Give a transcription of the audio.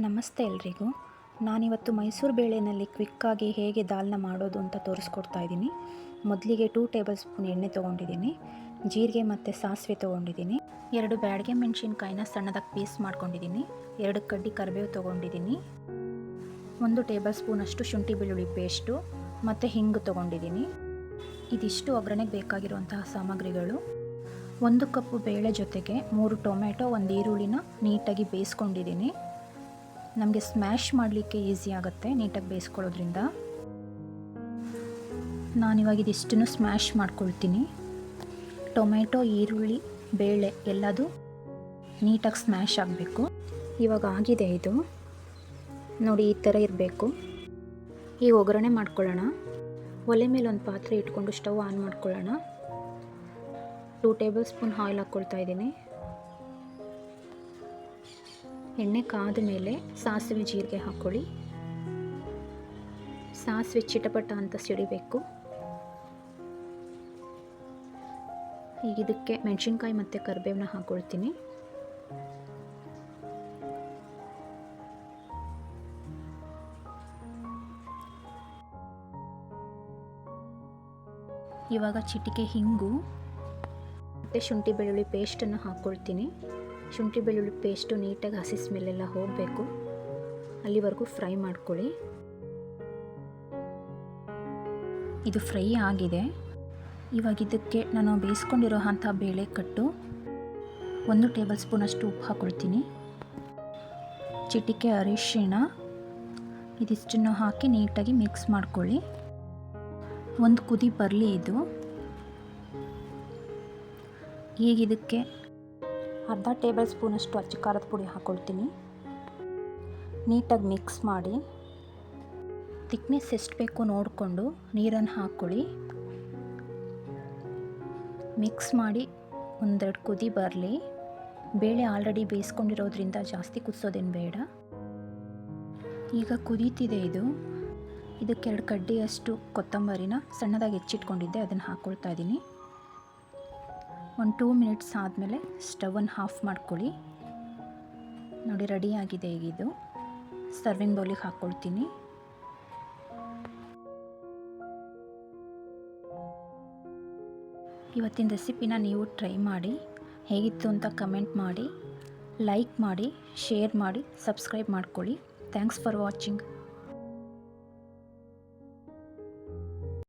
ನಮಸ್ತೆ ಎಲ್ರಿಗೂ. ನಾನಿವತ್ತು ಮೈಸೂರು ಬೇಳೆನಲ್ಲಿ ಕ್ವಿಕ್ಕಾಗಿ ಹೇಗೆ ದಾಲ್ನ ಮಾಡೋದು ಅಂತ ತೋರಿಸ್ಕೊಡ್ತಾ ಇದ್ದೀನಿ. ಮೊದಲಿಗೆ 2 ಟೇಬಲ್ ಸ್ಪೂನ್ ಎಣ್ಣೆ ತೊಗೊಂಡಿದ್ದೀನಿ, ಜೀರಿಗೆ ಮತ್ತು ಸಾಸಿವೆ ತೊಗೊಂಡಿದ್ದೀನಿ, 2 ಬ್ಯಾಡಗೆ ಮೆಣಸಿನ್ಕಾಯಿನ ಸಣ್ಣದಾಗಿ ಪೀಸ್ ಮಾಡ್ಕೊಂಡಿದ್ದೀನಿ, 2 ಕಡ್ಡಿ ಕರಿಬೇವು ತೊಗೊಂಡಿದ್ದೀನಿ, 1 ಟೇಬಲ್ ಸ್ಪೂನಷ್ಟು ಶುಂಠಿ ಬೆಳ್ಳುಳ್ಳಿ ಪೇಸ್ಟು ಮತ್ತು ಹಿಂಗು ತೊಗೊಂಡಿದ್ದೀನಿ. ಇದಿಷ್ಟು ಒಗ್ಗರಣೆಗೆ ಬೇಕಾಗಿರುವಂತಹ ಸಾಮಗ್ರಿಗಳು. 1 ಕಪ್ಪು ಬೇಳೆ ಜೊತೆಗೆ 3 ಟೊಮೆಟೊ, 1 ಈರುಳ್ಳಿನ ನೀಟಾಗಿ ಬೇಯಿಸ್ಕೊಂಡಿದ್ದೀನಿ. ನಮಗೆ ಸ್ಮ್ಯಾಶ್ ಮಾಡಲಿಕ್ಕೆ ಈಸಿ ಆಗುತ್ತೆ ನೀಟಾಗಿ ಬೇಯಿಸ್ಕೊಳ್ಳೋದ್ರಿಂದ. ನಾನಿವಾಗ ಇದಿಷ್ಟನ್ನು ಸ್ಮ್ಯಾಶ್ ಮಾಡ್ಕೊಳ್ತೀನಿ. ಟೊಮೆಟೊ, ಈರುಳ್ಳಿ, ಬೇಳೆ ಎಲ್ಲದು ನೀಟಾಗಿ ಸ್ಮ್ಯಾಶ್ ಆಗಬೇಕು. ಇವಾಗ ಆಗಿದೆ ಇದು ನೋಡಿ, ಈ ಥರ ಇರಬೇಕು. ಈಗ ಒಗ್ಗರಣೆ ಮಾಡ್ಕೊಳ್ಳೋಣ. ಒಲೆ ಮೇಲೆ ಒಂದು ಪಾತ್ರೆ ಇಟ್ಕೊಂಡು ಸ್ಟವ್ ಆನ್ ಮಾಡ್ಕೊಳ್ಳೋಣ. 2 ಟೇಬಲ್ ಸ್ಪೂನ್ ಆಯಿಲ್ ಹಾಕ್ಕೊಳ್ತಾ ಇದ್ದೀನಿ. ಎಣ್ಣೆ ಕಾದ ಮೇಲೆ ಸಾಸಿವೆ ಜೀರಿಗೆ ಹಾಕ್ಕೊಳ್ಳಿ. ಸಾಸಿವೆ ಚಿಟಪಟ ಅಂತ ಸಿಡಿಬೇಕು. ಈಗ ಇದಕ್ಕೆ ಮೆಣಸಿನ್ಕಾಯಿ ಮತ್ತು ಕರಿಬೇವನ್ನ ಹಾಕ್ಕೊಳ್ತೀನಿ. ಇವಾಗ ಚಿಟಿಕೆ ಹಿಂಗು ಮತ್ತು ಶುಂಠಿ ಬೆಳ್ಳುಳ್ಳಿ ಪೇಸ್ಟನ್ನು ಹಾಕ್ಕೊಳ್ತೀನಿ. ಶುಂಠಿ ಬೆಳ್ಳುಳ್ಳಿ ಪೇಸ್ಟು ನೀಟಾಗಿ ಹಸಿ ಸ್ಮೆಲ್ಲೆಲ್ಲ ಹೋಗಬೇಕು, ಅಲ್ಲಿವರೆಗೂ ಫ್ರೈ ಮಾಡ್ಕೊಳ್ಳಿ. ಇದು ಫ್ರೈ ಆಗಿದೆ. ಇವಾಗ ಇದಕ್ಕೆ ನಾನು ಬೇಯಿಸ್ಕೊಂಡಿರೋ ಅಂಥ ಬೇಳೆ ಕಟ್ಟು 1 ಟೇಬಲ್ ಸ್ಪೂನಷ್ಟು ಉಪ್ಪು ಹಾಕ್ಕೊಳ್ತೀನಿ, ಚಿಟಿಕೆ ಅರಿಶಿಣ, ಇದಿಷ್ಟನ್ನು ಹಾಕಿ ನೀಟಾಗಿ ಮಿಕ್ಸ್ ಮಾಡ್ಕೊಳ್ಳಿ. ಒಂದು ಕುದಿ ಬರಲಿ ಇದು. ಈಗ ಇದಕ್ಕೆ ಅರ್ಧ ಟೇಬಲ್ ಸ್ಪೂನಷ್ಟು ಅಚ್ಚ ಖಾರದ ಪುಡಿ ಹಾಕ್ಕೊಳ್ತೀನಿ. ನೀಟಾಗಿ ಮಿಕ್ಸ್ ಮಾಡಿ. ಥಿಕ್ನೆಸ್ ಎಷ್ಟು ಬೇಕೋ ನೋಡಿಕೊಂಡು ನೀರನ್ನು ಹಾಕ್ಕೊಳ್ಳಿ. ಮಿಕ್ಸ್ ಮಾಡಿ 1-2 ಕುದಿ ಬರಲಿ. ಬೇಳೆ ಆಲ್ರೆಡಿ ಬೇಯಿಸ್ಕೊಂಡಿರೋದ್ರಿಂದ ಜಾಸ್ತಿ ಕುದಿಸೋದೇನು ಬೇಡ. ಈಗ ಕುದೀತಿದೆ ಇದು. ಇದಕ್ಕೆ 2 ಕಡ್ಡಿಯಷ್ಟು ಕೊತ್ತಂಬರಿನ ಸಣ್ಣದಾಗಿ ಹೆಚ್ಚಿಟ್ಕೊಂಡಿದ್ದೆ, ಅದನ್ನು ಹಾಕ್ಕೊಳ್ತಾ ಇದ್ದೀನಿ. 1-2 ಮಿನಿಟ್ಸ್ ಆದಮೇಲೆ ಸ್ಟವನ್ನು ಆಫ್ ಮಾಡ್ಕೊಳ್ಳಿ. ನೋಡಿ, ರೆಡಿಯಾಗಿದೆ ಈಗ ಇದು. ಸರ್ವಿಂಗ್ ಬೌಲಿಗೆ ಹಾಕ್ಕೊಳ್ತೀನಿ. ಇವತ್ತಿನ ರೆಸಿಪಿನ ನೀವು ಟ್ರೈ ಮಾಡಿ, ಹೇಗಿತ್ತು ಅಂತ ಕಮೆಂಟ್ ಮಾಡಿ, ಲೈಕ್ ಮಾಡಿ, ಶೇರ್ ಮಾಡಿ, ಸಬ್ಸ್ಕ್ರೈಬ್ ಮಾಡ್ಕೊಳ್ಳಿ. Thanks for watching.